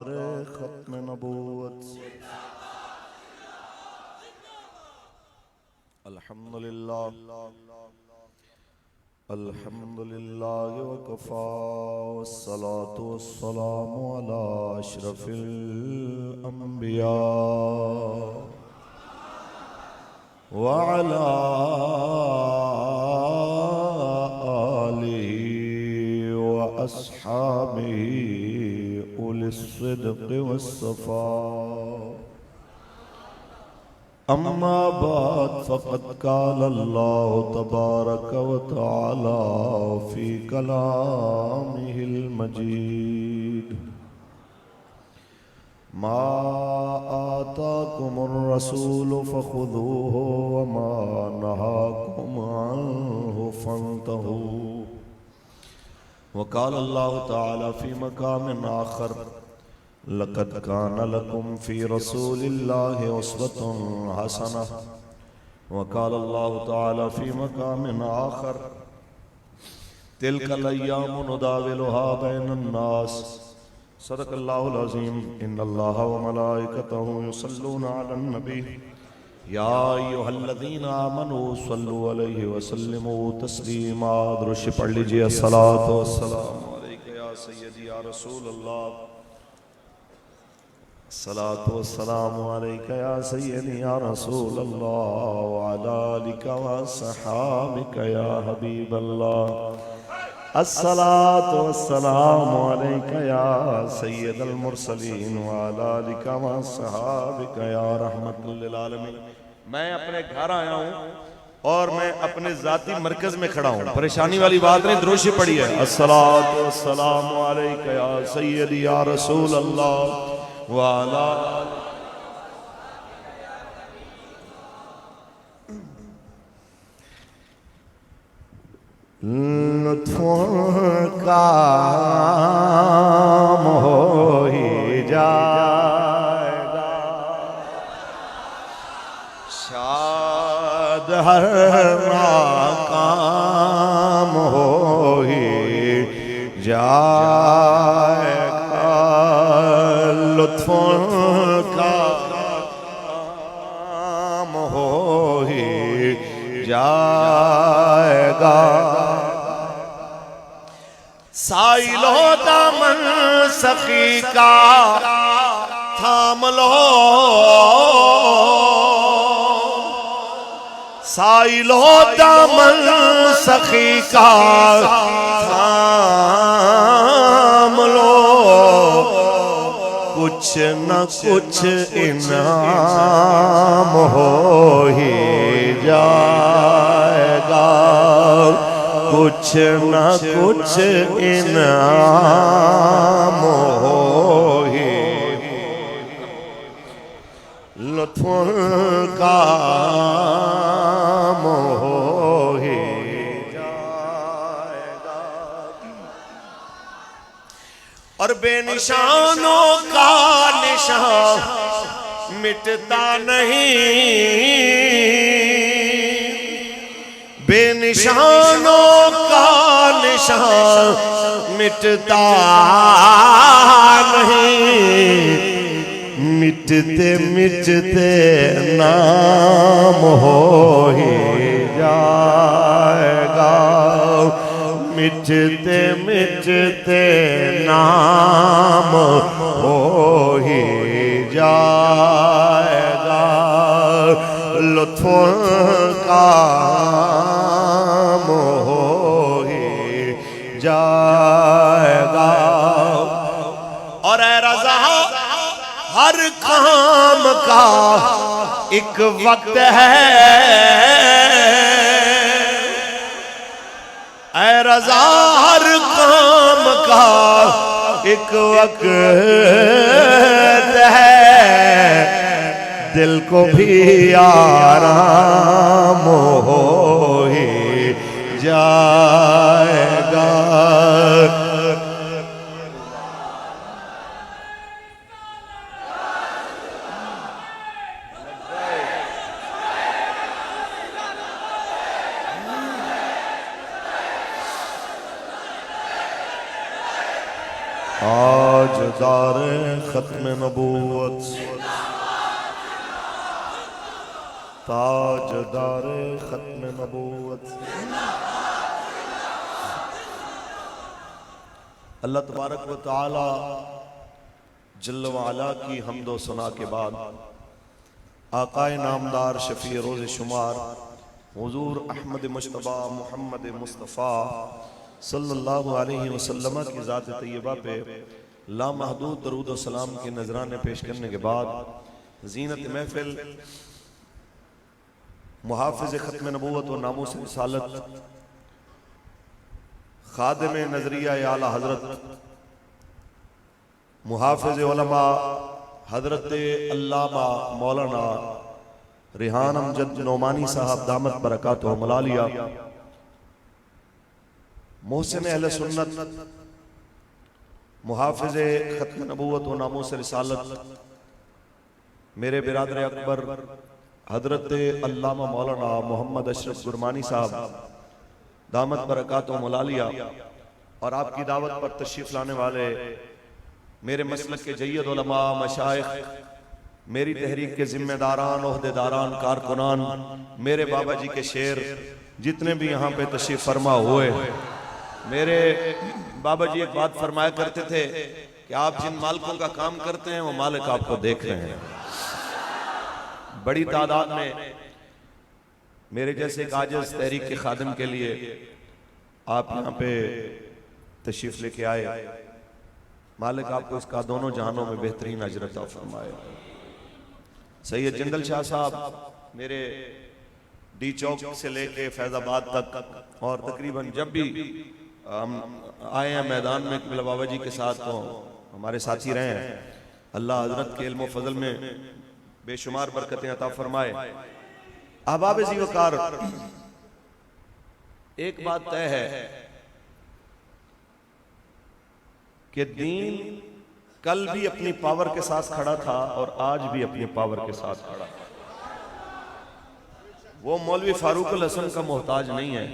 खत्म नबूवत। अल्हम्दुलिल्लाह अल्हम्दुलिल्लाह वकफ़ा वस्सलातु वस्सलामु अला अशरफिल अंबिया व अला आलिहि व अस्हाबिहि उलिस्सिद्क़ि वस्सफ़ा। अम्मा बाद फ़क़द क़ाल अल्लाहु तबारक व तआला फ़ी कलामिहिल मजीद मा आताकुमुर रसूलु फ़ख़ुज़ूहु व मा नहाकुम अन्हु फ़न्तहू। व क़ाल अल्लाहु तआला फ़ी मक़ामिन आख़र लक़द कान लकुम फ़ी रसूलिल्लाहि उस्वतुन हसनह। व क़ाल अल्लाहु तआला फ़ी मक़ामिन आख़र तिल्कल अय्यामु नुदाविलुहा बैनन नास। सदक़ल्लाहुल अज़ीम। इन्नल्लाहा व मलाइकतहु युसल्लूना अलन नबी या अय्युहल्लज़ीना आमनू सल्लु अलैहि व सल्लिमू तस्लीमा। दुरूद पढ़ लीजिए। अस्सलातु वस्सलामु अलैका या सय्यदी या रसूलल्लाह। अस्सलातु वस्सलामु अलैका या सय्यदी या रसूलल्लाह व अला आलिका व अस्हाबिका या हबीबल्लाह। अस्सलातु वस्सलामु अलैका या सय्यदल मुरसलीन व अला आलिका व अस्हाबिका या रहमतुल लिल आलमीन। मैं अपने घर आया हूँ और मैं अपने जाती मरकज में खड़ा हूँ, परेशानी वाली बात नहीं। दुरूद पढ़िए। अस्सलातु वस्सलामु अलैका या सय्यदी या रसूल अल्लाह व अला लुत्फ़ काम हो ही जाएगा, शाद हर नाकाम हो ही जाएगा। लुत्फ़ काम हो ही जाएगा। साइलो दामन सखी का थाम लो, साइलो दामन सखी का थाम लो। कुछ न कुछ इनाम हो ही जाएगा, कुछ न कुछ इनाम हो ही। लुत्फ़ काम हो ही जाएगा। और बेनिशानों का निशान मिटता नहीं, बेनिशानों का निशान मिटता नहीं। मिटते मिटते नाम हो ही जाएगा, मिटते मिटते नाम हो ही जाएगा। लुत्फ़ काम हो ही जाएगा। और ऐ रज़ा हर काम का एक वक्त है, ऐ रज़ा हर काम का एक वक्त है। दिल को भी आराम हो ही जाएगा। आज दारे खत्म नबूवत, ताजदार खत्म नबूवत। अल्लाह तबारक व तआला जल्ल व अला की हम्दो सना के बाद आकाए नामदार शफी रोज़ शुमार हुजूर अहमद मुश्तबा मोहम्मद मुस्तफ़ा सल्लल्लाहु अलैहि वसल्लम की ज़ात तैयबा पे लामहदूद दरूद व सलाम के नजराने पेश करने के बाद ज़ीनत महफिल मुहाफ़िज़ ख़त्म नबूवत व नामूस रिसालत खादिम नजरिया आला हजरत मुहाफ़िज़ उलमा हजरत अल्लामा मौलाना रिहान अमजद नोमानी साहब दामत बरकातुहु मलालिया मोहसिन अहले सुन्नत मुहाफ़िज़ ख़त्म नबूवत व नामूस रिसालत मेरे बिरादर अकबर हजरत अल्लामा मौलाना मोहम्मद अशरफ गुरमानी साहब दामत बरकातुहु मलालिया और आपकी दावत पर तशरीफ लाने वाले मेरे मसलक के जय्यद उलमा मशाइख, मेरी तहरीक के जिम्मेदारान ओहदेदारान कारकुनान, मेरे बाबा जी के शेर जितने भी यहाँ पे तशरीफ फरमा हुए, मेरे बाबा जी एक बात फरमाया करते थे कि आप जिन मालिकों का काम करते हैं वो मालिक आपको देख रहे हैं। बड़ी तादाद में मेरे जैसे एक आजिज़ तहरीक के खादिम के लिए आप यहाँ पे तशरीफ लेके आए। मालिक आपको इसका दोनों जहानों में बेहतरीन अजर अता फरमाए। सैयद जिंदल शाह साहब मेरे डी चौक से लेके फैजाबाद तक और तकरीबन जब भी हम आए हैं मैदान में किबला बाबा जी के साथ तो हमारे साथी रहे हैं। अल्लाह हजरत के इल्म फजल में बेशुमार बरकतें अता फरमाए। अहबाब ज़ीवकार, एक बात तय है कि दीन कल भी अपनी पावर के साथ खड़ा था और आज भी अपनी पावर के साथ खड़ा है। वो मौलवी फारूक अल हसन का मोहताज नहीं है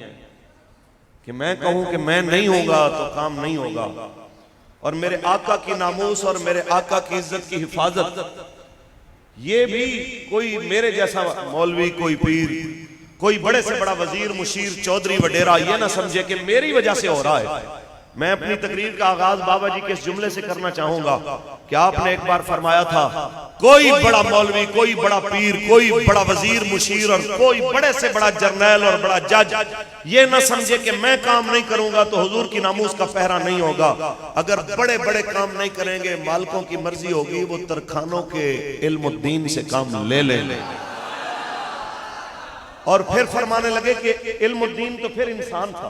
कि मैं कहूं कि मैं नहीं होगा तो काम नहीं होगा। और मेरे आका की नामूस और मेरे आका की इज्जत की हिफाजत ये भी कोई मेरे जैसा मौलवी, कोई पीर, कोई बड़े से बड़ा वजीर, मुशीर, चौधरी, वडेरा ये ना समझे कि मेरी वजह से हो रहा है। मैं अपनी तकरीर का आगाज बाबा जी के इस जुमले से करना चाहूंगा कि आपने एक बार फरमाया था, कोई बड़ा मौलवी, कोई बड़ा पीर, कोई बड़ा वजीर, मुशीर और कोई बड़े से बड़ा जर्नैल और बड़ा जज ये ना समझे कि मैं काम नहीं करूंगा तो हुजूर की नामूस का पहरा नहीं होगा। अगर बड़े बड़े काम नहीं करेंगे, मालिकों की मर्जी होगी, वो तरखानों के इल्मुद्दीन से काम ले लें। और फिर फरमाने लगे कि इल्मुद्दीन तो फिर इंसान था,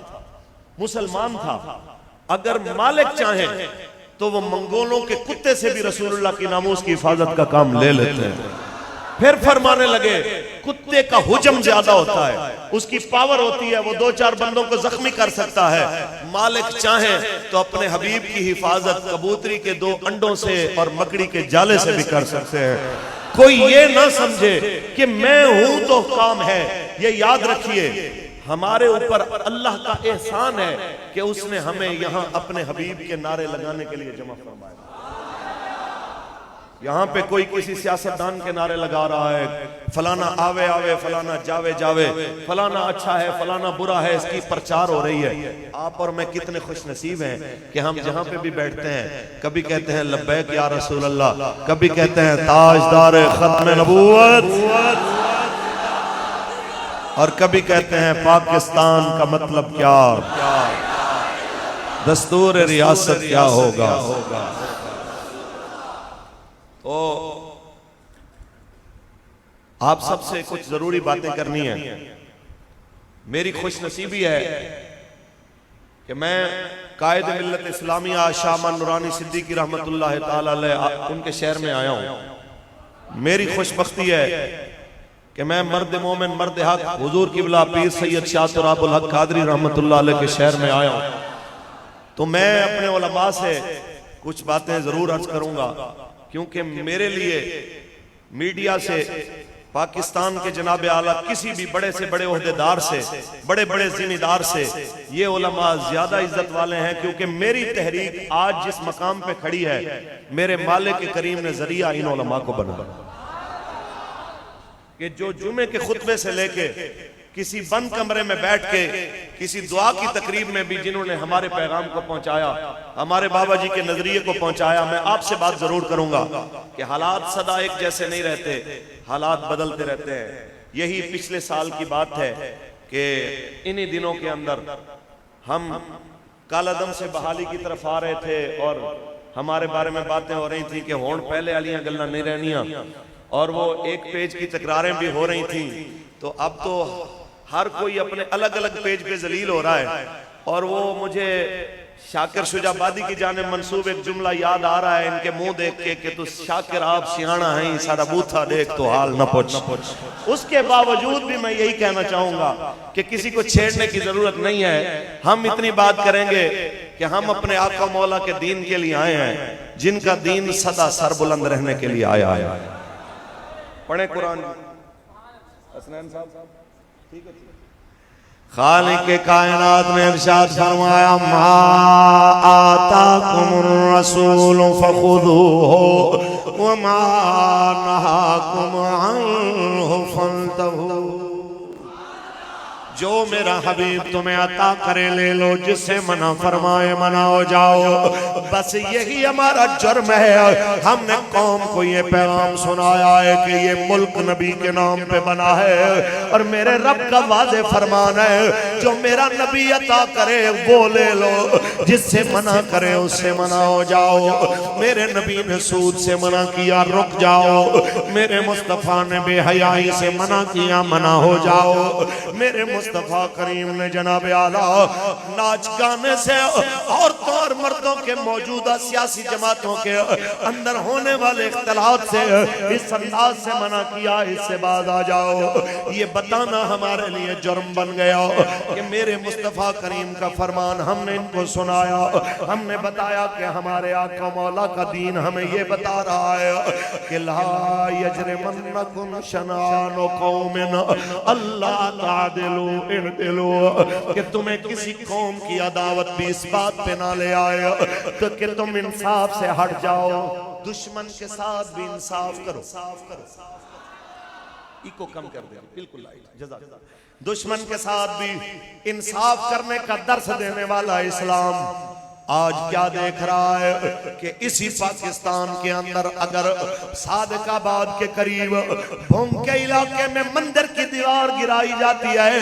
मुसलमान था। अगर मालिक चाहे तो वो मंगोलों के कुत्ते से भी रसूलुल्लाह की नामूस की हिफाजत का काम ले लेते हैं। फिर फरमाने लगे कुत्ते का हुजम ज्यादा होता है, उसकी पावर होती है, वो दो चार बंदों को जख्मी कर सकता है। मालिक चाहे तो अपने हबीब की हिफाजत कबूतरी के दो अंडों से और मकड़ी के जाले से भी कर सकते हैं। कोई ये ना समझे कि मैं हूं तो काम है। ये याद रखिए, हमारे ऊपर अल्लाह का एहसान है कि उसने हमें यहां अपने हबीब के नारे लगाने के लिए जमा फरमाया। यहां पे कोई किसी सियासतदान के नारे लगा रहा है, फलाना आवे आवे, फलाना जावे जावे, फलाना अच्छा है, फलाना बुरा है, इसकी प्रचार हो रही है। आप और मैं कितने खुश नसीब हैं कि हम जहां पे भी बैठते हैं कभी कहते हैं लब्बैक या रसूल अल्लाह, कभी कहते हैं ताजदार खत्म नबूवत, और कभी कहते हैं पाकिस्तान का मतलब क्या, दस्तूर रियासत क्या होगा। तो आप सबसे कुछ जरूरी बातें करनी है। मेरी खुशनसीबी है कि मैं कायद मिल्लत इस्लामिया शाह नूरानी सिद्दीकी रहमतुल्लाह ताला अलैह उनके शहर में आया हूं। मेरी खुशबख्ती है कि मैं मर्द मोमिन, मर्द हक, हुजूर किबला पीर सैयद शाह तुराबुल हक कादरी रहमतुल्लाह अलैह के शहर में आया हूं। तो मैं अपने उलमा से कुछ बातें जरूर अर्ज करूंगा, क्योंकि मेरे लिए मीडिया से पाकिस्तान के जनाब आला किसी भी बड़े से बड़े ओहदेदार से, बड़े बड़े जिम्मेदार से ये उलमा ज्यादा इज्जत वाले हैं, क्योंकि मेरी तहरीक आज जिस मकाम पे खड़ी है मेरे मालिक करीम ने जरिया इन उलमा को बनाया कि जो जुमे के खुतबे से लेके किसी बंद कमरे में बैठ के किसी दुआ की तकरीब में भी जिन्होंने हमारे पैगाम को पहुंचाया, हमारे बाबा जी के नजरिए को पहुंचाया। मैं आपसे बात जरूर करूंगा कि हालात सदा एक जैसे नहीं रहते, हालात बदलते रहते हैं। यही पिछले साल की बात है कि इन्हीं दिनों के अंदर हम कालादम से बहाली की तरफ आ रहे थे और हमारे बारे में बातें हो रही थी कि होड़ पहले वालियां गल्लां नहीं रहनियां, और वो एक पेज की तकरारें भी हो रही थी। तो अब तो हर कोई अपने अलग अलग पेज पे जलील हो रहा है, और वो मुझे शाकिर शुजाबादी की जाने मंसूब एक जुमला याद आ रहा है इनके मुंह देख के कि तू शाकिर आप सियाना है, सारा बूथा देख तो हाल न पूछ। उसके बावजूद भी मैं यही कहना चाहूंगा कि किसी को छेड़ने की जरूरत नहीं है। हम इतनी बात करेंगे कि हम अपने आका मौला के दीन के लिए आए हैं, जिनका दीन सदा सरबुलंद रहने के लिए आया है। पढ़े कुरान। हसनैन साहब ठीक है। खालिक के कायनात ने इरशाद फरमाया, मा आताकुमुर रसूल फखुदूहु व मा नहाकुम अन्हु फंतहू। जो मेरा हबीब तुम्हें अता करे ले लो, जिससे मना फरमाए मना हो जाओ। बस यही हमारा जुर्म है। हमने कौम को ये पैगाम सुनाया है कि ये मुल्क नबी के नाम पे बना है, और मेरे रब का वादे फरमान है जो मेरा नबी अता करे वो ले लो, जिससे मना करे उससे मना हो जाओ। मेरे नबी ने सूद से मना किया, रुक जाओ। मेरे मुस्तफा ने बेहयाई से मना किया, मना हो जाओ। मेरे मुस्तफा करीम ने जनाब आला नाच गाने से औरतों और मर्दों के मौजूदा सियासी जमातों के अंदर होने वाले इख्तिलाफ से इस अंदाज से मना किया, इससे बाद आ जाओ। ये बताना हमारे लिए जुर्म बन गया कि मेरे मुस्तफा करीम का फरमान हमने इनको सुनाया, हमने बताया कि हमारे आका मौला का दीन हमें ये बता रहा है कि ला यजरिमन्नकुम शनानु कौमिन अल्ला तादिलू इअदिलू, कि तुम्हें किसी कौम की अदावत भी इस बात पे ना ले आए तो कि तुम इंसाफ से हट जाओ। दुश्मन के साथ भी इंसाफ करो। इको कम कर दे, बिल्कुल दुश्मन के साथ भी इंसाफ करने का दर्स देने वाला इस्लाम आज क्या देख रहा है कि इसी पाकिस्तान के अंदर अगर सादिकाबाद के करीब भूम के इलाके में मंदिर की दीवार गिराई जाती है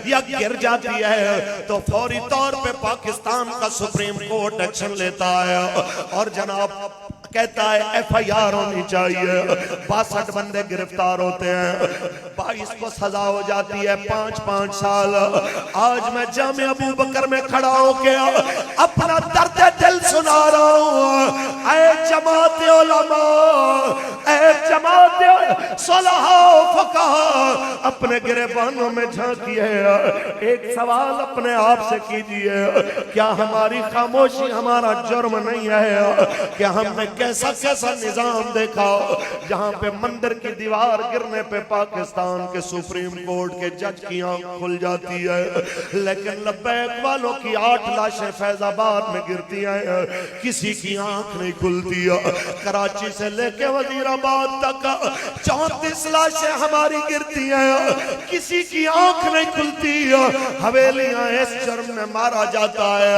या गिर जाती है तो फौरी तौर पे पाकिस्तान का सुप्रीम कोर्ट एक्शन लेता है और जनाब कहता है FIR होनी चाहिए। 62 बंदे गिरफ्तार होते हैं, 22 को सजा हो जाती है 5-5 साल। आज मैं जामे अबू बकर में खड़ा होके अपना दर्द दिल सुना रहा हूँ। ऐ जमात उलमा, ऐ जमात सुलहा फकाहा, अपने गिरेबानों में झांकिए, एक सवाल अपने आप से कीजिए, क्या हमारी खामोशी हमारा जुर्म नहीं है? क्या हमने कैसा कैसा निजाम देखा जहां पे मंदिर की दीवार गिरने पे पाकिस्तान के सुप्रीम कोर्ट के जज की आंख खुल जाती है, लेकिन लब्बैक वालों की 8 लाशें फैजाबाद में गिरती हैं, किसी की आंख नहीं खुलती है। कराची से लेके वजीराबाद तक 34 लाशें हमारी गिरती हैं, किसी की आंख नहीं खुलती है। हवेलियां इस जुर्म में मारा जाता है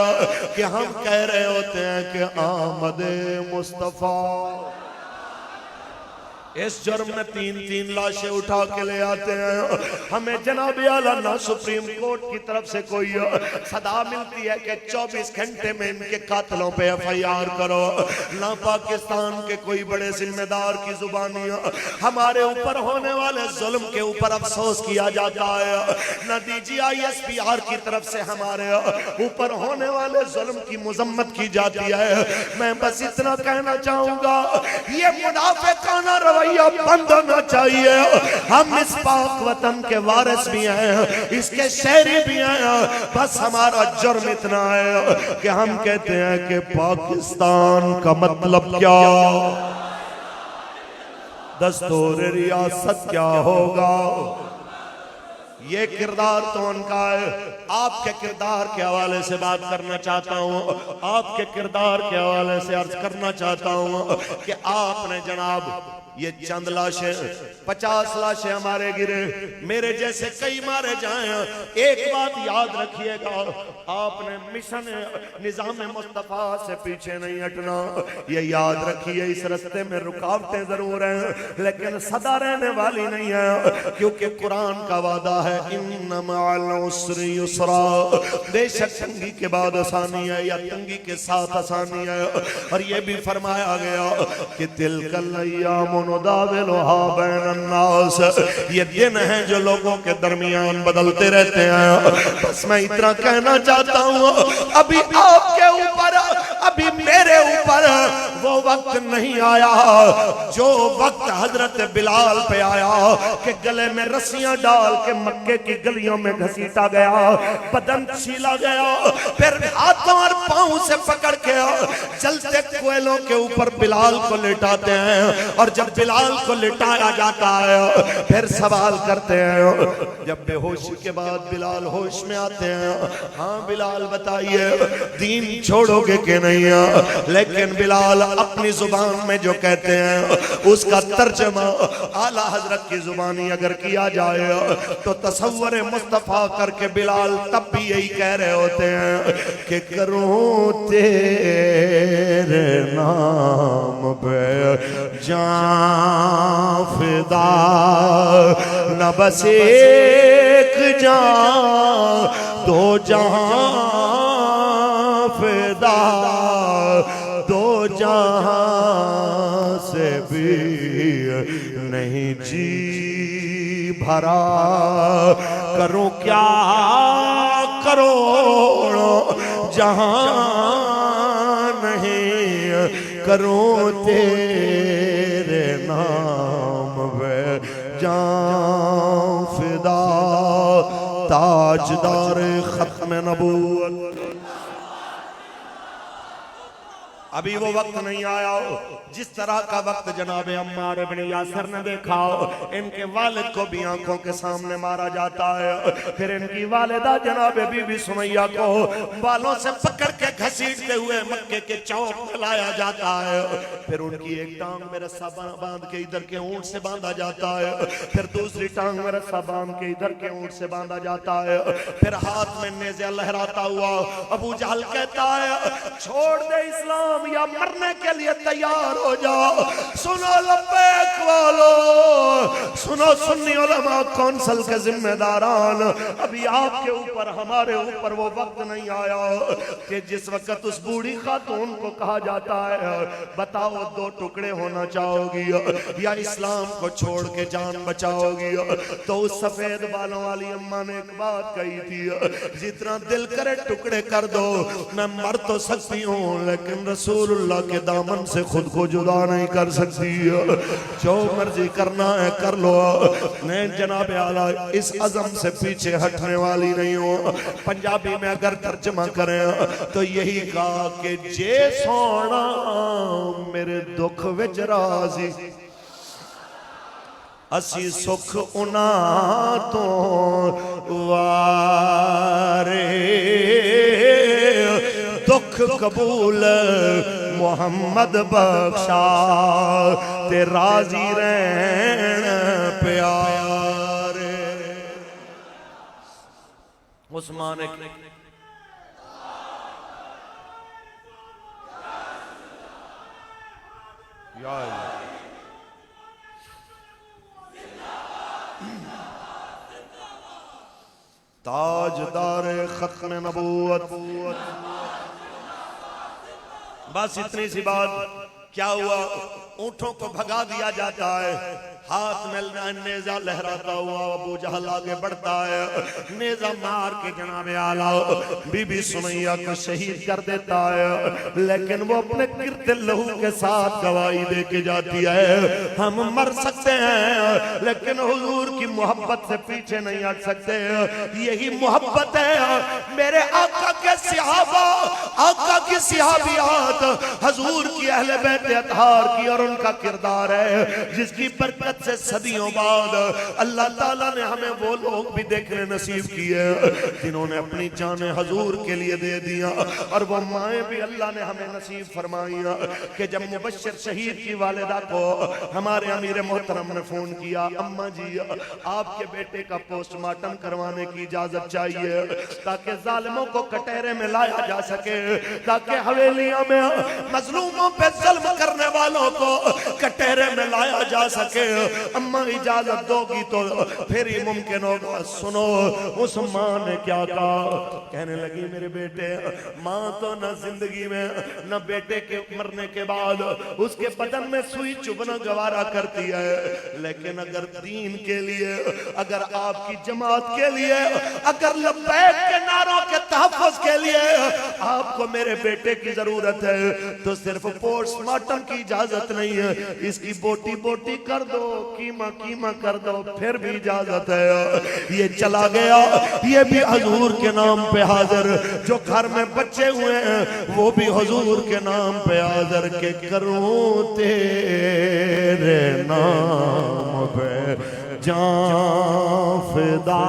कि हम कह रहे होते हैं कि आमद मुस्तफा। इस जुर्म में 3-3 लाशें उठा के ले आते हैं। हमें जनाब आला ना सुप्रीम कोर्ट की तरफ से कोई सदा मिलती है कि 24 घंटे में इनके कातलों पे FIR करो, ना पाकिस्तान के कोई बड़े जिम्मेदार की जुबानी हमारे ऊपर होने वाले जुल्म के ऊपर अफसोस किया जाता है, ना DGI SPR की तरफ से हमारे ऊपर होने वाले जुल्म की मुजम्मत की जाती है। मैं बस इतना कहना चाहूंगा, ये मुनाफिकाना रवैया बंद होना चाहिए। हम इस पाक वतन के वारिस भी हैं, इसके शहरी भी हैं, बस हमारा जुर्म इतना है कि हम कहते हैं कि पाकिस्तान का मतलब क्या। दस्तूर रियासत क्या होगा। ये किरदार तो उनका है। आपके किरदार के हवाले से बात करना चाहता हूँ, आपके किरदार के हवाले से अर्ज करना चाहता हूँ कि आपने जनाब ये चंद लाशें 50 लाशें हमारे गिरे, मेरे जैसे कई मारे जाएं। एक बात याद रखिएगा, आपने मिशन निजाम मुस्तफा से पीछे नहीं हटना, ये याद रखिए। इस रास्ते में रुकावटें जरूर हैं लेकिन सदा रहने वाली नहीं है, क्योंकि कुरान का वादा है इन्ना मअल उसरि युसरा, बेशक तंगी के बाद आसानी है या तंगी के साथ आसानी है। और ये भी फरमाया गया कि तिलकल अय्याम नुदाविलुहा बैनन्नास, ये दिन है जो लोगों के दरमियान बदलते रहते हैं। बस मैं इतना कहना चाहता हूँ, अभी आपके ऊपर, अभी मेरे ऊपर वो वक्त नहीं आया जो वक्त हजरत बिलाल पे आया कि गले में रस्सियां डाल के मक्के की गलियों में घसीटा गया, बदन छीला गया, फिर हाथों और पांव से पकड़ के जलते कोयलों के ऊपर बिलाल को लिटाते हैं। और जब बिलाल को लिटाया जाता है फिर सवाल करते हैं, जब बेहोशी के बाद बिलाल होश में आते हैं, हाँ बिलाल बताइए दीन छोड़ोगे कि नहीं। लेकिन बिलाल अपनी जुबान में जो कहते हैं उसका तर्जमा आला हजरत की जुबानी अगर किया जाए तो तसव्वुर मुस्तफा करके बिलाल तब भी यही कह रहे होते हैं कि करूं तेरे नाम पे जान फिदा, न बस एक जान दो जहां फिदा, दो जहां से भी नहीं जी भरा, करूं क्या करोड़ों जहां नहीं, करूं तेरे नाम पे जान फिदा, ताजदार खत्म नबूवत। अभी वो वक्त नहीं आया जिस तरह का वक्त जनाब अम्मार इब्न यासिर ने देखा हो। इनके वालिद को भी आंखों के सामने मारा जाता है, फिर इनकी वालिदा जनाब बीबी सुमैया को बालों से पकड़ के घसीटते हुए मक्के के चौक में लाया जाता है, फिर उनकी एक टांग में रस्सा बांध के इधर के ऊंट से बांधा जाता है, फिर दूसरी टांग में रस्सा बांध के इधर के ऊंट से बांधा जाता है, फिर हाथ में नेज़ा लहराता हुआ अबू जहल कहता है छोड़ दे इस्लाम या मरने के लिए तैयार हो जाओ। सुनो लब्बैक वालो, सुनो सुन्नी उलमा कौंसिल के जिम्मेदारान, अभी आपके ऊपर हमारे ऊपर वो वक्त नहीं आया कि जिस वक्त उस बूढ़ी खातून को कहा जाता है बताओ दो टुकड़े होना चाहोगी या इस्लाम को छोड़ के जान बचाओगी। तो उस सफेद बालों वाली अम्मा ने एक बात कही थी, जितना दिल करे टुकड़े कर दो, मैं मर तो सकती हूँ लेकिन रसूलुल्लाह के दामन से खुद को जुदा नहीं कर सकती। जो मर्जी करना है कर लो, मैं जनाब आला इस अज़म से पीछे हटने वाली नहीं हूँ। पंजाबी में अगर तर्जमा करें तो यही कहा कि जे सोना मेरे दुख विच राज़ी, असी सुख उना तो वारे, दुख कबूल मोहम्मद बख्शा ते राजी रहन प्यारे। उस्मान ताजदार खत्म नबूवत। बस इतनी सी बात, क्या हुआ ऊंटों को भगा दिया जाता है, हाथ में नेजा लहराता हुआ अबू जहल आगे बढ़ता है, नेजा मार के जनाब आला बीबी सुमैया को शहीद कर देता है। लेकिन वो अपने गिरते लहू के साथ गवाही दे के जाती है हम मर सकते हैं लेकिन हुजूर की मोहब्बत से पीछे नहीं हट सकते। यही मोहब्बत है मेरे आका के सहाबा, आका की सहाबियात, हुजूर की अहले बैत अतहार की और उनका किरदार है जिसकी बरकत से सदियों बाद अल्लाह ताला ने हमें वो लोग भी देखने नसीब किए जिन्होंने अपनी जानें हुजूर के लिए दे दिया, और वो माएँ भी अल्लाह ने हमें नसीब फरमाइया कि जब मुबश्शिर शहीद की वालिदा को हमारे अमीर मोहतरम ने फोन किया, अम्मा जी आपके बेटे का पोस्टमार्टम करवाने की इजाजत चाहिए ताकि जालिमों को कटहरे में लाया जा सके, ताकि हवेलियों में मजलूमों पे जुल्म करने वालों को कटहरे में लाया जा सके। अम्मा इजाजत दोगी तो फिर ही मुमकिन होगा। सुनो उस माँ ने क्या कहा, कहने लगी मेरे बेटे, माँ तो न जिंदगी में न बेटे के मरने के बाद उसके बदन में सुई चुभना गवारा करती है, लेकिन अगर दीन के लिए, अगर आपकी जमात के लिए, अगर लब्बैक के नारों के तहफ़्फ़ुज़ के लिए आपको मेरे बेटे की जरूरत है तो सिर्फ पोस्टमार्टम की इजाजत नहीं है, इसकी बोटी बोटी कर दो, कीमा कीमा कर दो, फिर भी इजाजत है। ये चला गया, ये भी हुजूर के नाम पे हाजिर, जो घर में बच्चे हुए हैं वो भी हुजूर के नाम पे हाजिर के करूं तेरे नाम पे जान फिदा,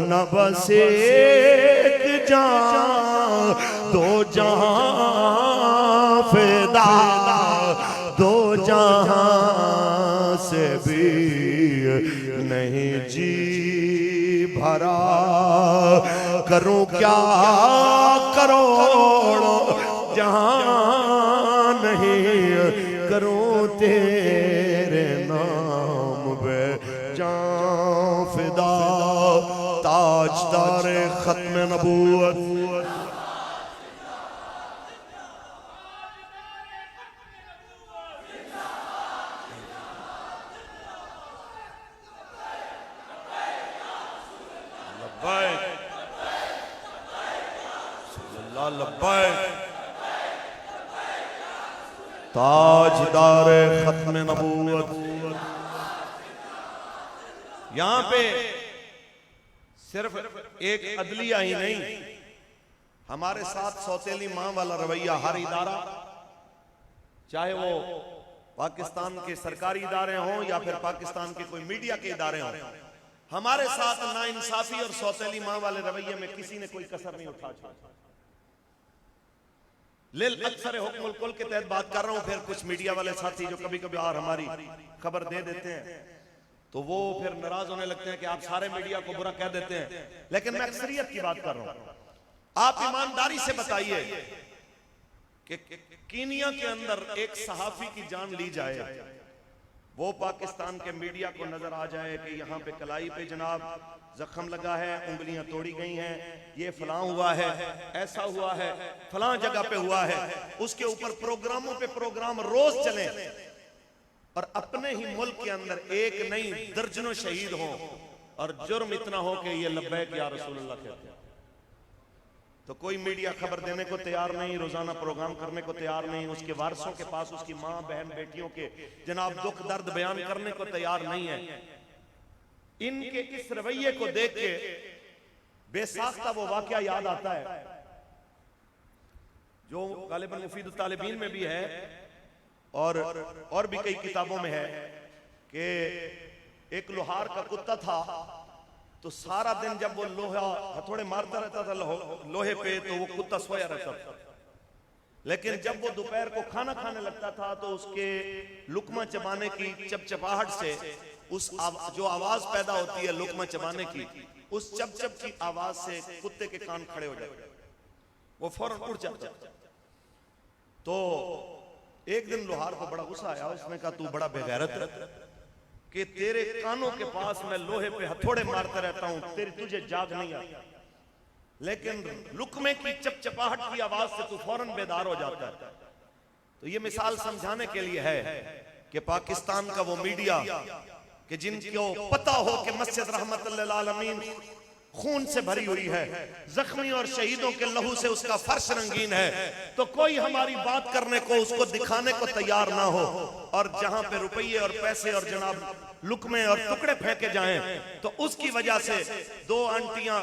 न बस एक जान दो जहां फिदा, दो जहां से भी नहीं जी भरा, करूं क्या करोड़ जहां नहीं करूं तेरे नाम पे जान फिदा, ताजदार खत्म नबूवत ताजदार खत्म नबूवत। यहां पे सिर्फ एक अदलिया ही नहीं, हमारे साथ सौतेली मां वाला रवैया हर इदारा, चाहे वो पाकिस्तान के सरकारी इदारे हों या फिर पाकिस्तान के कोई मीडिया के इदारे हों, हमारे साथ नाइंसाफी और सौतेली मां वाले रवैये में किसी ने कोई कसर नहीं उठा। लिल अक्सर हुक्मुल कुल के तहत बात कर रहा हूं। फिर कुछ मीडिया वाले साथी जो कभी कभी और हमारी खबर दे देते हैं तो वो फिर नाराज होने लगते हैं कि आप सारे मीडिया को बुरा कह देते हैं, लेकिन मैं अक्सरियत की बात कर रहा हूं। आप ईमानदारी से बताइए कि कीनिया के अंदर एक सहाफी की जान ली जाए, वो पाकिस्तान के मीडिया को नजर आ जाए कि यहाँ पे कलाई पे जनाब जख्म लगा है, उंगलियां तोड़ी गई हैं, ये फलां हुआ है, ऐसा हुआ है, फलां जगह पे हुआ है, उसके ऊपर प्रोग्रामों पे प्रोग्राम रोज चले और अपने ही मुल्क के अंदर एक नहीं दर्जनों शहीद हों और जुर्म इतना हो कि ये लब्बैक या रसूलुल्लाह कहते हैं, तो कोई मीडिया खबर देने को तैयार नहीं, रोजाना प्रोग्राम करने को तैयार नहीं, उसके वारसों के पास उसकी माँ बहन बेटियों के जनाब दुख दर्द बयान करने को तैयार नहीं है। इनके इस रवैये को देख के बेसाख्ता वो वाकया याद आता है जो गालिबन मुफीद तालिबीन में भी है और भी कई किताबों में है कि एक लोहार का कुत्ता था, तो सारा दिन जब वो लोहा हथौड़े मारता रहता था लोहे पे तो वो कुत्ता सोया रहता था, लेकिन जब वो दोपहर को खाना खाने लगता था तो उसके लुकमा चबाने की चपचपाहट से उस जो आवाज पैदा होती है लुकमा चबाने की, उस चप की आवाज से कुत्ते के कान खड़े हो जाते, वो फौरन उड़ जाता। तो एक दिन लोहार को बड़ा गुस्सा आया, उसने कहा तू बड़ा बेगैरत है कि तेरे कानों के पास मैं लोहे पे हथौड़े मारता रहता हूं, तेरी तुझे जाग नहीं आती, लेकिन लुकमे की चपचपाहट की आवाज से तू फौरन बेदार हो जाता है। तो ये मिसाल समझाने के लिए है कि पाकिस्तान का वो मीडिया कि जिनको पता हो कि मस्जिद रहमतुल्लिल आलमीन खून से भरी हुई है, जख्मी और शहीदों के लहू से उसका फर्श रंगीन है, तो कोई हमारी बात करने को उसको दिखाने को तैयार ना हो, और जहां पे रुपये और पैसे और जनाब लुकमे और टुकड़े फेंके जाएं तो उसकी वजह से दो आंटियां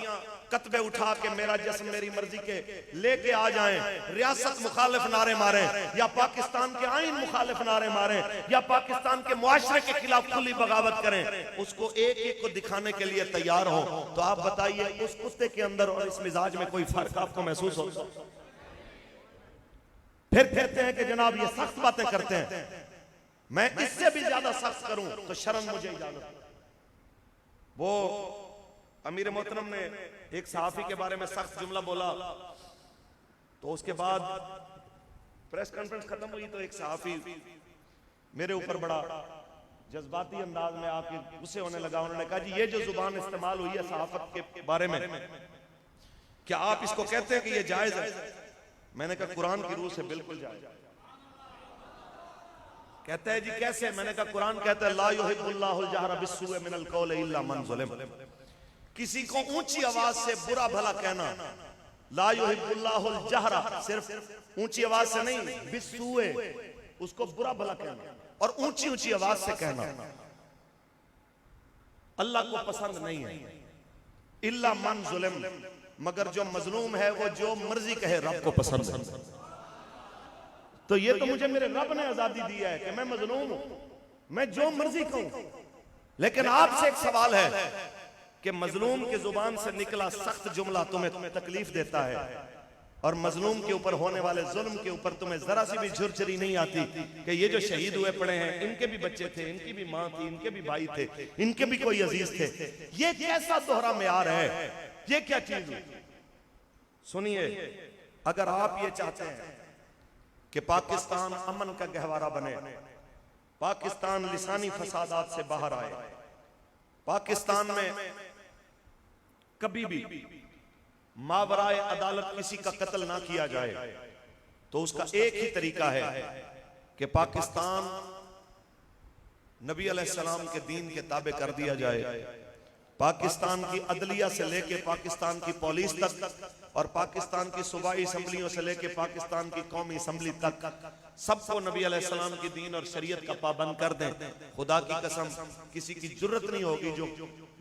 कतबे उठा के मेरा जस्म मेरी मर्जी के लेके आ जाएं, रियासत मुखालिफ नारे मारें, या पाकिस्तान के आईन मुखालिफ नारे मारें, या पाकिस्तान के मुआशरे के खिलाफ खुली बगावत करें, उसको एक एक को दिखाने के लिए तैयार हो, तो आप बताइए उस कुत्ते के अंदर और इस मिजाज में कोई फर्क आपको महसूस होता? फिर कहते हैं कि जनाब ये सख्त बातें करते हैं, मैं इससे भी ज्यादा सख्त करूं तो शर्म मुझे इजाजत। वो अमीर मोहतरम ने एक सहाफी के बारे में सख्त जुमला बोला, तो उसके बाद प्रेस कॉन्फ्रेंस खत्म हुई तो एक सहाफी मेरे ऊपर बड़ा जज्बाती अंदाज में आके गुस्से होने लगा। उन्होंने कहा जी ये जो जुबान इस्तेमाल हुई है सहाफत के बारे में, क्या आप इसको कहते हैं कि ये जायज है? मैंने कहा कुरान की रूह से बिल्कुल जायज। कहता है जी कैसे? मैंने कहा कुरान कहता है ला युहिब्बुल्लाहुल जहरा बिस्सूइ मिनल कौलि इल्ला मन ज़ुलिम। किसी को ऊंची आवाज से बुरा भला कहना, ला युहिब्बुल्लाहुल जहरा सिर्फ ऊंची आवाज से नहीं, बिस्सूइ उसको बुरा भला कहना और ऊंची ऊंची आवाज से कहना अल्लाह को पसंद नहीं है। इल्ला मन ज़ुलिम, मगर जो मजलूम है वो जो मर्जी कहे रब को पसंद है। तो ये तो मुझे मेरे रब ने आजादी दी है कि मैं मजलूम हूं, मैं जो मर्जी कहूं। लेकिन आपसे एक सवाल है कि मजलूम की जुबान से निकला सख्त जुमला तुम्हें तकलीफ देता है, और मजलूम के ऊपर होने वाले जुल्म के ऊपर तुम्हें जरा सी भी झुरझुरी नहीं आती कि ये जो शहीद हुए पड़े हैं इनके भी बच्चे थे, इनकी भी मां थी, इनके भी भाई थे, इनके भी कोई अजीज थे। ये कैसा दोहरा मेयार है? ये क्या चीज है? सुनिए, अगर आप ये चाहते हैं कि पाकिस्तान अमन का गहवारा बने, पाकिस्तान लिसानी फसादात से बाहर आए, पाकिस्तान में कभी भी मावराए अदालत किसी का कत्ल ना किया जाए, तो उसका एक ही तरीका है कि पाकिस्तान नबी अलैहिस्सलाम के दीन के ताबे कर दिया जाए। पाकिस्तान की अदलिया से लेके पाकिस्तान की पुलिस तक, और पाकिस्तान की सूबाई असम्बलियों से लेके पाकिस्तान की कौमी असम्बली तक, सबको नबी अलैहिस्सलाम की दीन और शरीयत का पाबंद कर दें। खुदा की कसम किसी की जुर्रत नहीं होगी जो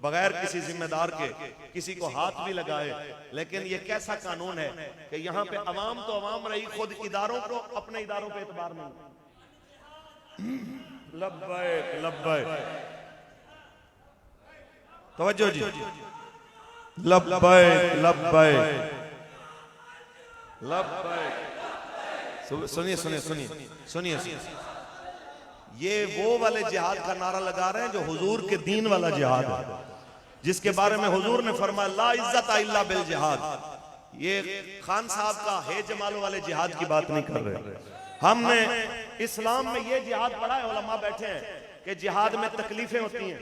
बगैर किसी जिम्मेदार के किसी को हाथ भी लगाए। लेकिन ये कैसा कानून है कि यहाँ पे अवाम तो अवाम रही, खुद इदारों को अपने इदारों पे एतबार नहीं। लब्बैक लब्बैक, तवज्जो जी, लब्बैक लब्बैक लब्बैक। सुनिए सुनिए सुनिए सुनिए, ये वो वाले जिहाद का नारा लगा रहे हैं जो हुजूर के दीन वाला जिहाद है, जिसके बारे में हुजूर ने फरमाया ला इज्जत इल्ला बिल जिहाद। ये खान साहब का है जमाल वाले जिहाद की बात नहीं कर रहे। हमने इस्लाम में ये जिहाद पढ़ा है, उलमा बैठे हैं कि जिहाद में तकलीफें होती हैं,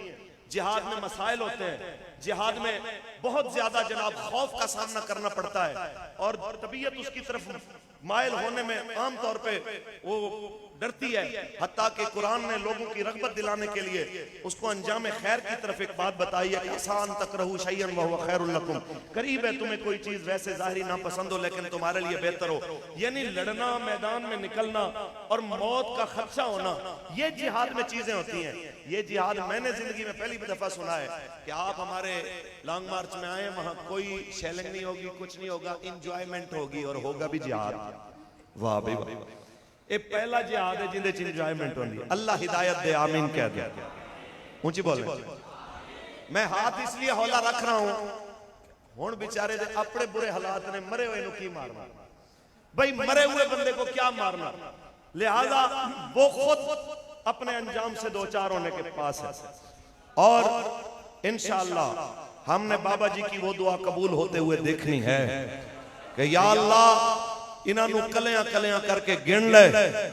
जिहाद में मसाइल होते हैं, जिहाद में बहुत ज्यादा जनाब खौफ का सामना करना पड़ता है, और तबीयत उसकी तरफ मायल होने में आम तौर पे वो डरती है। हत्ता कि कुरान ने लोगों की रगबत दिलाने के लिए उसको अंजाम खैर की तरफ एक बात बताई है, आसान तकरहू शैयन व हुवा खैरुल लकुम, करीब है तुम्हें कोई चीज वैसे जाहिरी ना पसंद हो लेकिन तुम्हारे लिए बेहतर हो। यानी लड़ना, मैदान में निकलना और मौत का खदशा होना, ये जिहाद में चीजें होती हैं। ये जिहाद मैंने जिंदगी में पहली दफा सुना है कि आप हमारे लॉन्ग मार्च में आए, वहां कोई शेलिंग नहीं होगी, कुछ नहीं होगा, इंजॉयमेंट होगी और होगा भी जिहाद। वाह भाई वाह, ये पहला जिहाद है जिंदे च इंजॉयमेंट होती है। अल्लाह हिदायत दे, आमीन कह दे, ऊंची बोले। मैं हाथ इसलिए हौला रख रहा हूं, हुण बेचारे दे अपने बुरे हालात ने, मरे हुए नु की मारना भाई, मरे हुए बंदे को क्या मारना। लिहाजा वो खुद अपने अंजाम से दो चार होने के पास है, और इंशाअल्लाह हमने बाबा जी की वो दुआ कबूल होते हुए देखनी है कि या अल्लाह इन्हों कलियां कलियां करके गिन ले,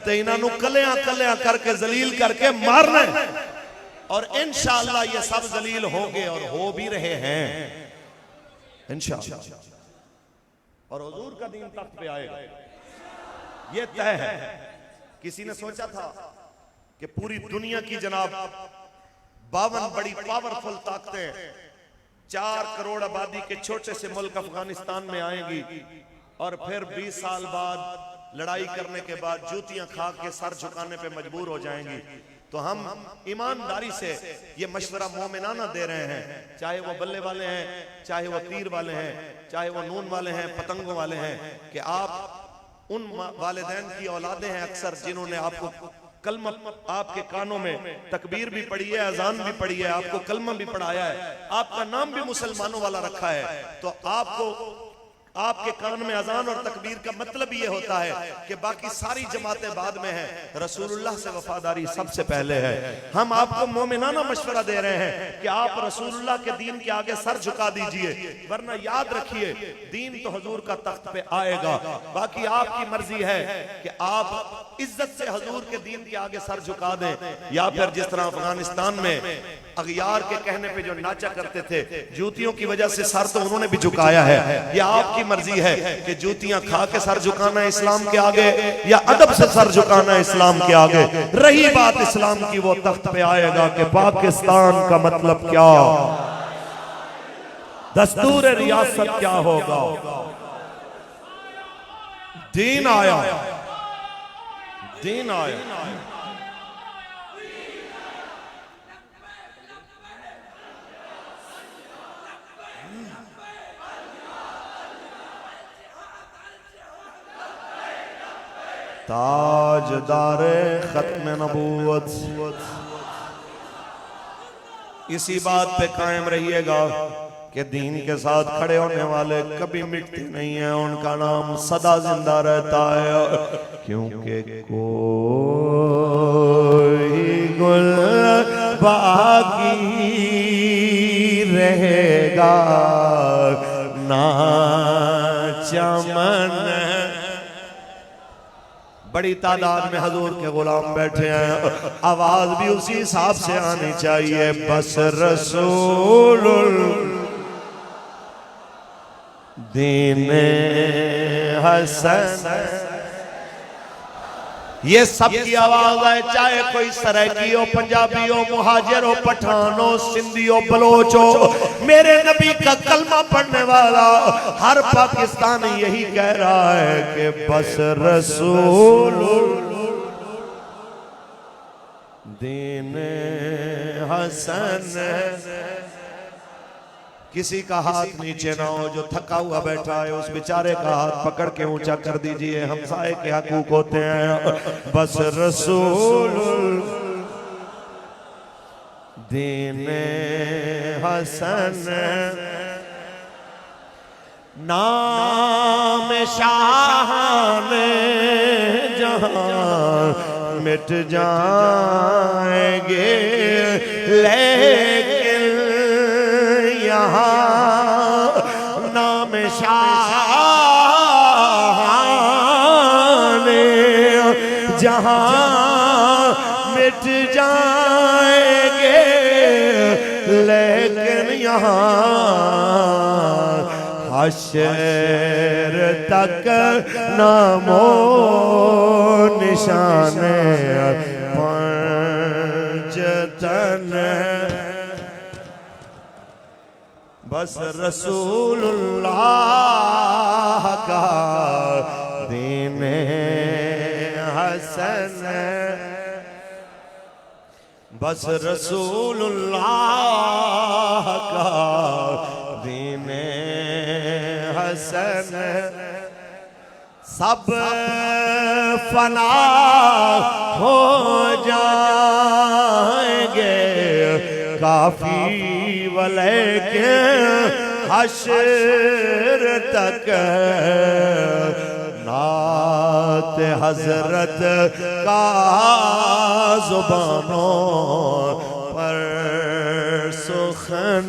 ते इन्हों कलियां कलियां करके जलील करके मारना, और इंशाअल्लाह ये सब जलील होंगे और हो भी रहे हैं इंशाअल्लाह, और हुजूर का दीन तख्त पे आएगा, ये तय है। किसी ने सोचा था कि पूरी दुनिया की जनाब 52 बड़ी पावरफुल ताकतें 4 करोड़ आबादी के छोटे से मुल्क अफगानिस्तान में आएंगी, और फिर 20 साल बाद लड़ाई करने के बाद जूतियां खा के सर झुकाने पे मजबूर हो जाएंगी, तो तो हम ईमानदारी से ये मशवरा मोमिनाना दे रहे हैं, चाहे वो बल्ले वाले हैं, चाहे वो तीर वाले हैं, चाहे वो नून वाले हैं, पतंगों वाले हैं, कि आप उन वालिदैन की औलादे हैं अक्सर जिन्होंने आपको कलमा, आपके कानों में तकबीर भी पढ़ी है, अजान भी पढ़ी है, आपको कलमा भी पढ़ाया है, आपका नाम भी मुसलमानों वाला रखा है, तो आपको आपके कान में अजान और तकबीर का मतलब ये होता है कि बाकी सारी जमातें बाद में हैं, रसूलुल्लाह से वफादारी सबसे पहले है। हम आपको मोमिनाना मशवरा दे रहे हैं कि आप रसूलुल्लाह के दीन के आगे सर झुका दीजिए, वरना याद रखिए दीन तो हुजूर का तख्त पे आएगा, बाकी आपकी मर्जी है कि आप इज्जत से हुजूर के दीन के आगे सर झुका दें, या फिर जिस तरह अफगानिस्तान में अगियार के कहने पे जो नाचा करते थे, जूतियों की वजह से सर तो उन्होंने भी झुकाया है। ये आपकी मर्जी है कि जूतियां खा के सर झुकाना है इस्लाम के आगे, या अदब से सर झुकाना है इस्लाम के आगे। रही बात इस्लाम की, वो तख्त पे आएगा कि पाकिस्तान का मतलब क्या, दस्तूर रियासत क्या होगा। दीन आया, दीन आया। ताजदारे खत्म नबूवत, इसी बात पे कायम रहिएगा कि दीन के साथ खड़े होने वाले कभी मिटते नहीं हैं, उनका नाम सदा जिंदा रहता है, क्योंकि कोई गुल बाकी रहेगा ना चमन। बड़ी तादाद में हजूर के गुलाम बैठे हैं, आवाज भी उसी हिसाब से आनी चाहिए, बस रसूलुल दीन हसन। ये सबकी आवाज है, चाहे कोई सराइकी हो, पंजाबी हो, मुहाजिर हो, पठान हो, सिंधी हो, बलोच हो, मेरे नबी का कलमा पढ़ने वाला हर पाकिस्तानी यही कह रहा है कि बस रसूल दीन हसन। किसी का हाथ नीचे ना हो, जो थका हुआ बैठा है उस बेचारे का हाथ पकड़ के ऊंचा कर दीजिए, हमसाए के हकूक होते हैं। बस रसूल दीन हसन, नाम शान जहां मिट जाएंगे, लेकिन नाम शान जहां मिट जाएंगे, लेकिन यहाँ हश्र तक नामो निशान पंजतन। बस रसूलुल्लाह का दीन हसन, बस रसूलुल्लाह का दीन हसन। सब फना हो जाएंगे काफी वले के हश्र तक, नात हजरत का जुबानों पर सुखन।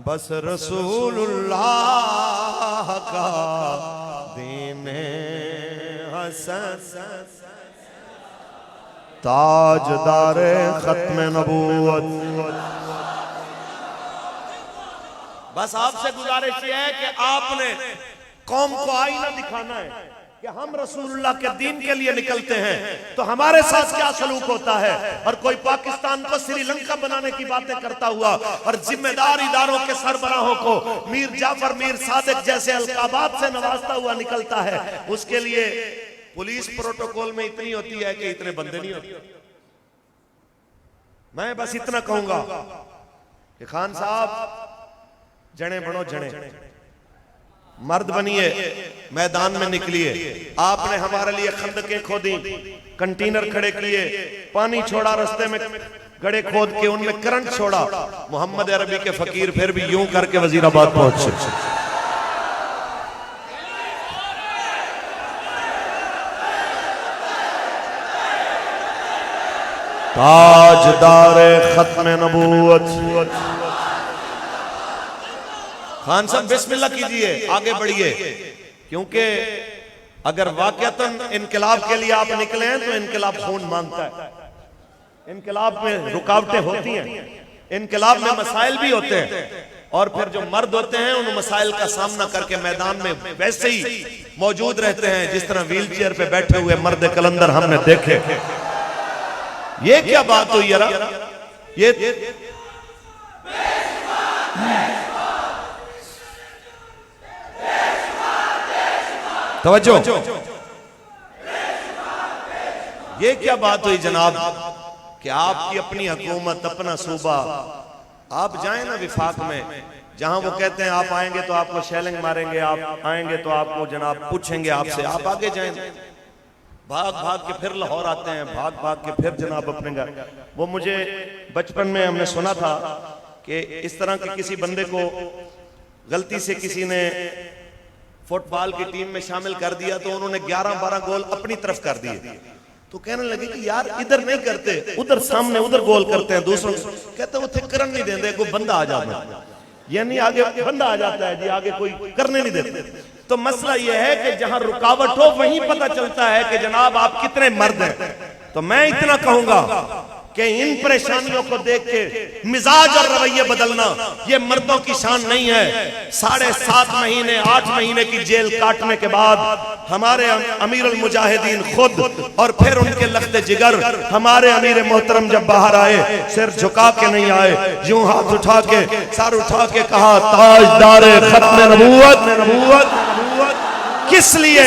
बस रसूलुल्लाह का दीन हसन, ताजदारे खत्म नबूवत। बस आपसे गुजारिश ये है कि आपने कौम को आईना दिखाना है कि हम रसूलुल्लाह के दीन के लिए निकलते हैं तो हमारे साथ क्या सलूक होता है। और कोई पाकिस्तान को श्रीलंका बनाने की बातें करता हुआ और जिम्मेदार इदारों के सरबराहों को मीर जाफर, मीर सादिक जैसे अलकाबात से नवाजता हुआ निकलता है, उसके लिए पुलिस प्रोटोकॉल में इतनी होती है कि इतने बंदे नहीं होते। मैं बस इतना कहूंगा कि खान साहब जने बनो जने, मर्द बनिए, मैदान में निकलिए। आपने हमारे लिए खंदकें खोदी, कंटेनर खड़े किए, पानी छोड़ा, रास्ते में गड्ढे खोद के उनमें करंट छोड़ा। मोहम्मद अरबी के फकीर फिर भी यूं करके वजीराबाद पहुंचे। ताजदार खत्म नबूवत। खान साहब बिस्मिल्लाह कीजिए, आगे बढ़िए, क्योंकि अगर वाकयातन इनकलाब के लिए आप निकले हैं तो इनकलाब खून मांगता है। इनकलाब में रुकावटें होती हैं, इनकलाब में मसाइल भी होते हैं, और फिर जो मर्द होते हैं उन मसाइल का सामना करके मैदान में वैसे ही मौजूद रहते हैं जिस तरह व्हील चेयर पे बैठे हुए मर्द कलंदर हमने देखे। ये क्या बात हुई यार, ये तवज्जो, ये क्या बात हुई जनाब कि आपकी अपनी हुकूमत, अपना सूबा, आप जाएं ना विफाक में, जहां वो कहते हैं आप आएंगे तो आपको शेलिंग मारेंगे, आप आएंगे तो आपको जनाब पूछेंगे आपसे, आप आगे जाएं, भाग भाग के फिर लाहौर आते हैं, भाग भाग के फिर जनाब अपने घर। वो मुझे बचपन में हमने सुना था कि इस तरह के किसी बंदे को गलती से किसी ने फुटबॉल की टीम में शामिल कर दिया तो उन्होंने 11-12 गोल अपनी तरफ कर दिए। तो कहने लगे कि यार इधर नहीं करते, उधर सामने उधर गोल करते हैं दूसरों। कहते वो थे करन नहीं देते, कोई बंदा आ जाता है, यानी आगे बंदा आ जाता है जी, आगे कोई करने नहीं देते। तो मसला यह है कि जहां रुकावट हो वहीं पता चलता है कि जनाब आप कितने मर्द हैं। तो मैं इतना कहूंगा कि इन परेशानियों को देख के मिजाज और रवैये बदलना ये मर्दों की शान नहीं है। 7.5 महीने 8 महीने की जेल काटने के बाद हमारे अमीर अल मुजाहिदीन खुद और फिर उनके लख्ते जिगर हमारे अमीर मोहतरम जब बाहर आए, सिर झुका के नहीं आए, यूं हाथ उठा के सर उठा के कहा ताजदार खत्म नबूवत। किस लिए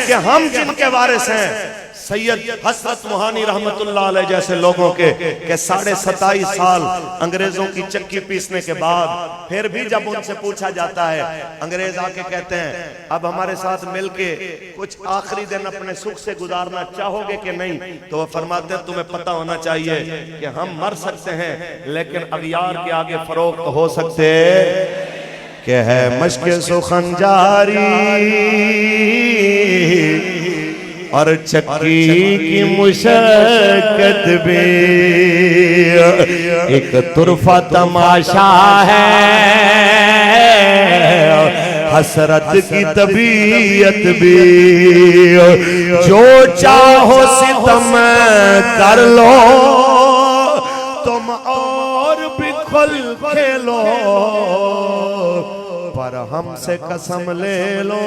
कि हम जिनके वारिस हैं सैयद हसरत मोहानी रहमतुल्लाह अलैह जैसे लोगों के 27.5 साल अंग्रेजों की चक्की पीसने के बाद फिर भी जब उनसे पूछा जाता है, अंग्रेज आके कहते हैं अब हमारे साथ मिलके कुछ आखिरी दिन अपने सुख से गुजारना चाहोगे कि नहीं, तो वो फरमाते हैं तुम्हें पता होना चाहिए कि हम मर सकते हैं लेकिन अगियार के आगे फरोख्त हो सकते कि है मश्क सुखन जारी और चक्की की मुशक्कत भी एक तुरफा तमाशा है, हसरत की तबीयत भी जो चाहो सितम कर लो तुम और भी खुल खेलो, पर हमसे कसम ले लो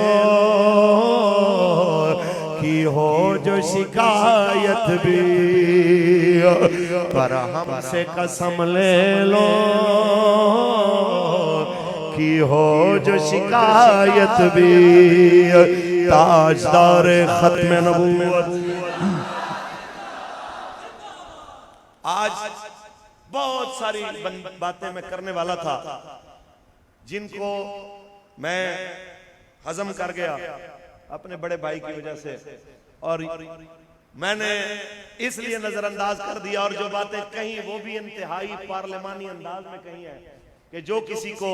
की हो जो शिकायत भी, पर हमसे कसम ले लो की हो जो शिकायत भी। ताजदार खत्म नबूवत। आज बहुत सारी बातें मैं करने वाला था जिनको मैं हजम कर गया अपने बड़े भाई की वजह से, और मैंने इसलिए नजरअंदाज कर दिया, और जो बातें कही वो भी इंतहाई पार्लिमानी अंदाज में कही है कि जो किसी को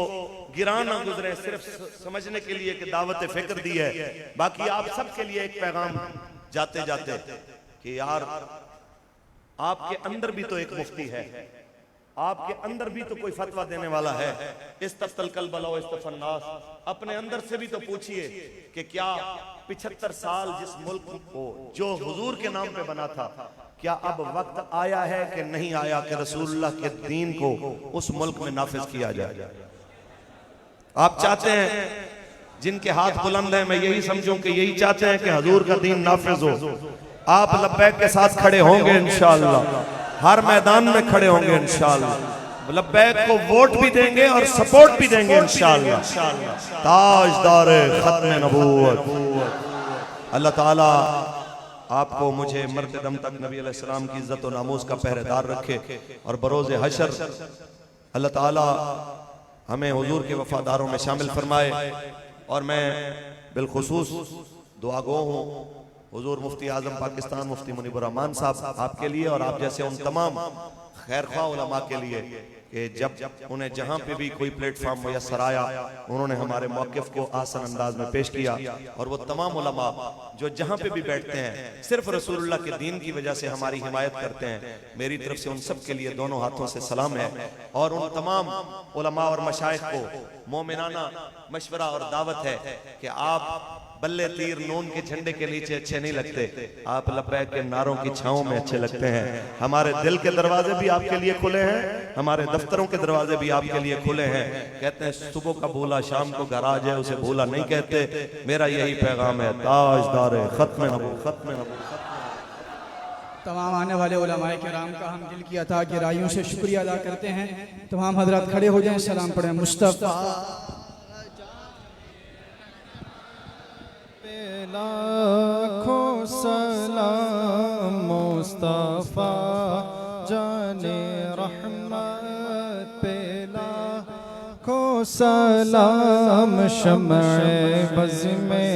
गिरा ना गुजरे, सिर्फ समझने के लिए कि दावत फिक्र दी है। बाकी आप सबके लिए एक पैगाम जाते जाते कि यार आपके अंदर भी तो एक मुफ्ती है, आपके अंदर भी तो कोई फतवा देने वाला है। इस्तफ्तल कल्ब लो इस्तफन्नास, अपने अंदर से भी तो पूछिए कि क्या 75 साल जिस मुल्क को जो हुजूर के नाम पे बना था, क्या अब वक्त आया है कि नहीं आया कि रसूलुल्लाह के दीन को उस मुल्क में नाफिज किया जाए। आप चाहते हैं, जिनके हाथ बुलंद हैं, मैं यही समझूं कि यही चाहते हैं कि हुजूर का दीन नाफिज हो। आप लब्बैक के साथ खड़े होंगे इंशाअल्लाह, हर मैदान में खड़े होंगे इंशाअल्लाह, लब्बैक को वोट भी देंगे और सपोर्ट भी देंगे इंशाअल्लाह। ताजदार खत्म नबूवत। अल्लाह ताला आपको मुझे मरते दम तक नबी अलैहिस्सलाम की इज्जत और नामूस का पहरेदार रखे और बरोज़े हशर अल्लाह ताला हमें हुजूर के वफादारों में शामिल फरमाए। और मैं बिलखुसूस दुआगो हूँ हुजूर मुफ्ती आज़म पाकिस्तान मुफ्ती मुनीबुर रहमान साहब आपके लिए और आप जैसे उन तमाम खैरख्वाह उलमा के लिए कि जब उन्हें जहाँ पे भी कोई प्लेटफॉर्म मुयस्सर आया उन्होंने हमारे मौक़िफ़ को आसान अंदाज में पेश किया। और वो तमाम उलमा जो जहाँ पे भी बैठते हैं सिर्फ रसूलुल्लाह के दीन की वजह से हमारी हिमायत करते हैं, मेरी तरफ से उन सब के लिए दोनों हाथों से सलाम है। और उन तमाम उलमा और मशाइख को मोमिनाना मशवरा और दावत है कि आप बल्ले तीर नून के झंडे के नीचे अच्छे नहीं लगते, आप लब्बैक के नारों की छांव में अच्छे लगते हैं। हमारे दिल के दरवाजे भी आपके लिए खुले हैं, हमारे दफ्तरों के दरवाजे भी आपके लिए खुले हैं। कहते हैं सुबह का भूला शाम को घर आ जाए उसे भूला नहीं कहते। मेरा यही पैगाम है, ताजदार खत्म तमाम आने वाले उलमाए किराम का हम दिल की अता गिराइयों से शुक्रिया अदा करते हैं। तमाम हजरात खड़े हो जाएं, सलाम पढ़ें। मुस्तफ़ा लाखों सलाम मुस्तफ़ा जाने रहमत पे लाखों सलाम शम्ए बज़ में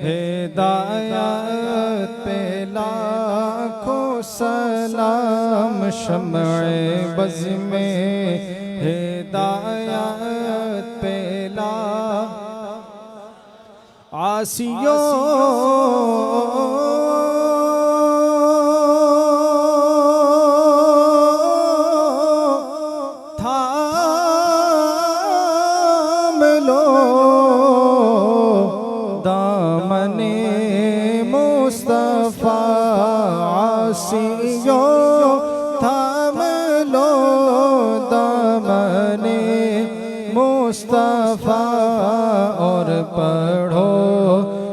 हिदायत पे लाखों सलाम शम्ए बज़ में हिदायत पे आसियों थाम लो दामने मुस्तफ़ा, आसियों थाम लो दामने मुस्तफ़ा और पढ़ो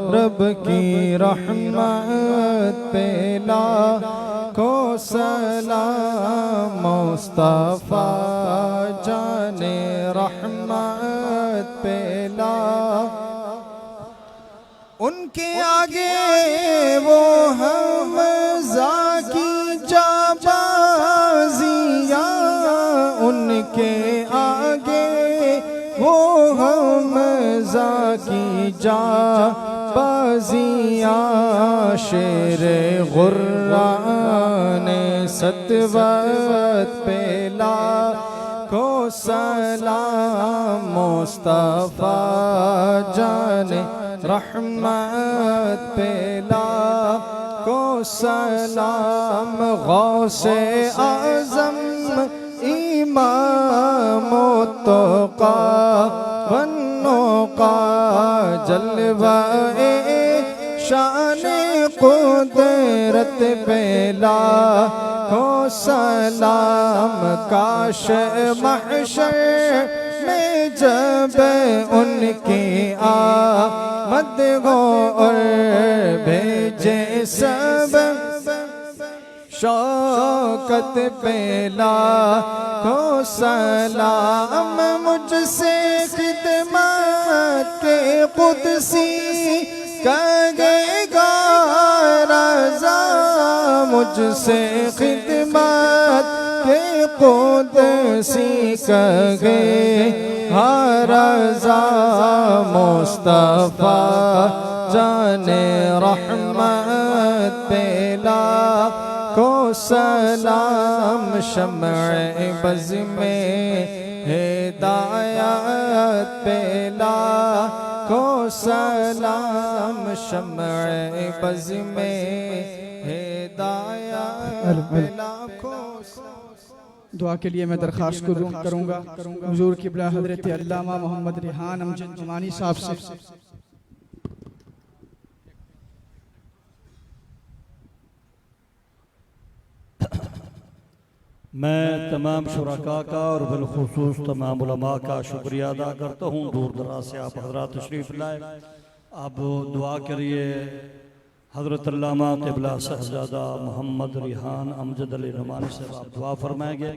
रब की रहमत पे लाखों सलाम मुस्तफ़ा जाने रहमत पे उनके आगे वो हमज़ा की जाबाज़ियाँ, उनके आगे वो हमज़ा की जाबाज़ियाँ शेरे गुर्राने सतवत पे लाखों सलाम मुस्तफ़ा जाने रहमत पे लाखों सलाम गौसे आज़म इमाम तुक़ा वन्नो का जलवाए शाने कुदरत पे लाखों सलाम। काश महशर में जब उनकी आमद हो और भेजे सब शौकत पे लाखों सलाम। मुझसे खिदमत के कुदसी कहेगा रज़ा, मुझसे खिदमत के कुदसी कहेगा रज़ा मुस्तफ़ा जाने रहमत पे लाखों सलाम शम्ए बज़ में हिदायत पे लाखों सलाम शम्ए बज़ में हिदायत पे लाखों। दुआ के लिए मैं दरख्वास्त करूँगा हुजूर क़िबला हज़रत अल्लामा मोहम्मद रिहान अमजद नुमानी साहब से। मैं तमाम शुरका का और बिलखुसूस तमाम उलमा का शुक्रिया अदा करता हूँ। दूर दराज से आप हज़रात तशरीफ़ लाए। अब दुआ के लिए हज़रत अल्लामा क़िबला साहबज़ादा मोहम्मद रिहान अमजद अली नुमानी साहब आप दुआ फरमाएंगे।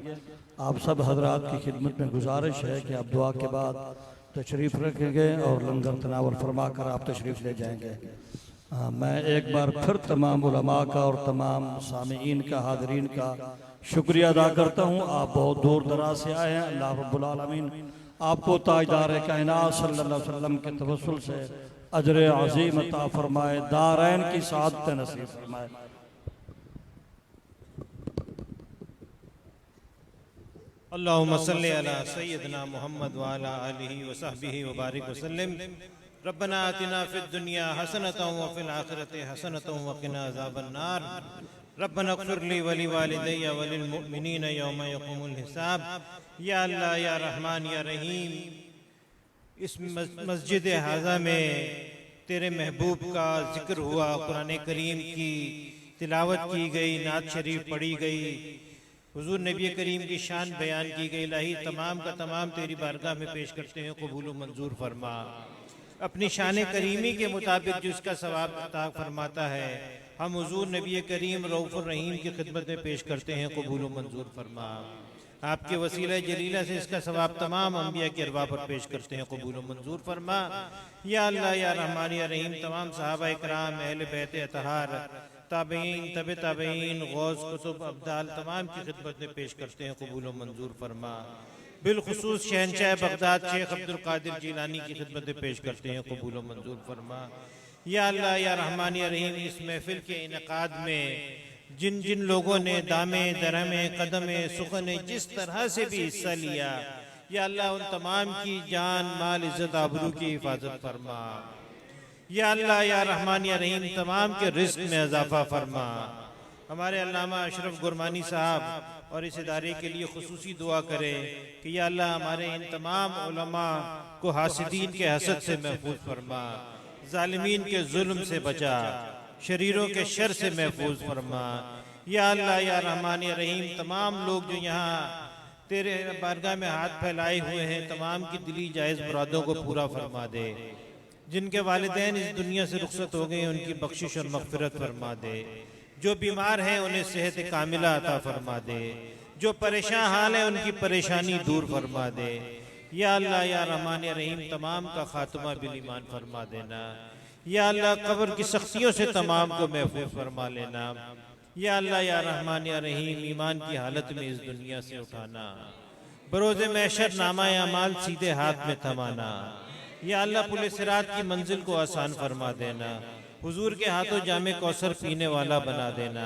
आप सब हज़रात की खिदमत में गुजारिश है कि आप दुआ के बाद तशरीफ़ रखेंगे और लंगर तनावल फरमा कर आप तशरीफ़ ले जाएंगे। मैं एक बार फिर तमाम उलमा का और तमाम सामीईन का, हाज़रीन का शुक्रिया अदा करता हूँ। आप बहुत दूर दराज से आए हैं। अल्लाह रब्बुल आलमीन आपको ताजदार कायनात सल्लल्लाहु अलैहि वसल्लम के तवस्सुल से अजर अज़ीम अता फरमाए, दारैन की सादत नसीब फरमाए। अल्लाहुम्मा सल्लि अला सय्यदना मुहम्मद व अला आलिहि व सहबिहि व बारिक वसल्लम। रब्बना आतिना फिद दुनिया हसनतन व फिल आखिरति हसनतन व क़िना अज़ाबन नार। रब्बना इग़फिर ली व लिवालिदैया व लिल मुअमिनीना यौम यक़ूमुल हिसाब। या अल्लाह या रहमान या रहीम, इस मस्जिद हाज़ा में तेरे महबूब का जिक्र हुआ, कुरान करीम की तिलावत की गई, नात शरीफ पढ़ी गई, हुजूर नबी करीम की शान बयान की गई। इलाही तमाम का तमाम तेरी बारगाह में पेश करते हैं, कबूल व मंजूर फरमा। अपनी शान करीमी के मुताबिक जिसका सवाब अता फरमाता है, हम हुजूर नबी करीम रऊफ़ुर रहीम की खिदमत में पेश करते हैं, कबूल व मंजूर फरमा। आपके वसीला जलीला से इसका सवाब तमाम अंबिया के अरवा पर पेश करते हैं, कबूल व मंजूर फरमा। या अल्लाह या रहमान या रहीम, तमाम सहाबा इकराम, अहले बैत अतहार, ताबईन, तबे ताबईन, गौस, कुतुब, अब्दाल तमाम की खिदमत में पेश करते हैं, कबूल व मंजूर फरमा। बिलखुसूस शहनशाह बगदाद शेख अब्दुल कादिर जिलानी की खिदमत में पेश करते हैं, कबूल व मंजूर फरमा। या अल्लाह या रहमान या रहीम, इस महफिल के इनकाद में जिन जिन लोगों ने दामे दरमे कदमे सुखने जिस तरह से भी हिस्सा लिया, या अल्लाह उन तमाम की जान माल इज्जत आबरू की हिफाजत फरमा। या अल्लाह या रहमान या रहीम, तमाम के रिस्क में इजाफा फरमा। हमारे अल्लामा अशरफ गुरमानी साहब और इस इदारे के लिए खुसूसी दुआ करे कि या अल्लाह हमारे इन तमाम उलमा को हासिदीन के हसद से महफूज फरमा, जालिमीन के जुल्म से बचा, शरीरों के शर से महफूज फरमा। या अल्लाह या रहमान या रहीम, तमाम लोग जो यहाँ तेरे बारगाह में हाथ फैलाए हुए हैं, तमाम की दिली जायज़ मुरादों को पूरा फरमा दे। जिनके वालिदैन इस दुनिया से रुखसत हो गए, उनकी बख्शिश और मग़फ़िरत फरमा दे। जो बीमार हैं उन्हें सेहत कामिला अता फरमा दे। जो परेशान हाल है उनकी परेशानी दूर फरमा दे। या अल्लाह या रहमान या रहीम, तमाम का खात्मा बिल ईमान फरमा देना। या अल्लाह कब्र की सख्तियों से तमाम को महफूज फरमा लेना। या अल्लाह या रहमान या रहीम, ईमान की हालत में इस दुनिया से उठाना, बरोज़े महशर नामा अमाल सीधे हाथ में थमाना। या अल्लाह पुल सिरात की मंजिल को आसान फरमा देना। हुजूर के हाथों जामे कौसर पीने वाला बना देना।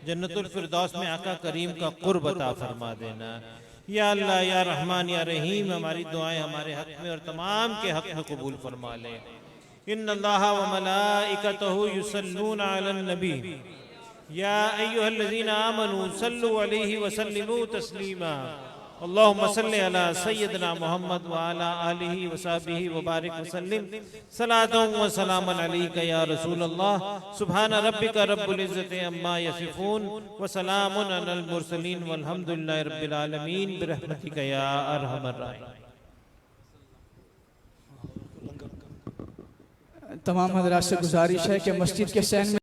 जन्नतुल फिरदौस में आका करीम का कुर्ब अता फरमा देना। या अल्लाह या रहमान या रहीम, हमारी दुआएं हमारे हक में और तमाम के हक में कबूल फरमा ले। इन्नल्लाहा व मलाइकतहु युसल्लूना अलन नबी या अय्युहल्लज़ीना आमनू सल्लु अलैहि व सल्लिमू तस्लीमा। अल्लाहुम्मा सल्लि अला सय्यदना मुहम्मद व अला आलिहि व सहबिहि व बारिक वसल्लिम। सलातun व सलामन अलैका या रसूल अल्लाह। सुब्हान रब्बिका रब्बिल इज्जति अम्मा यसिफून व सलामुन अलल मुरसलीन वल्हम्दुलिल्लाहि रब्बिल आलमीन बिरहमतिका या अरहमर राहिमीन। तमाम हज़रात से गुजारिश है कि मस्जिद के सैन में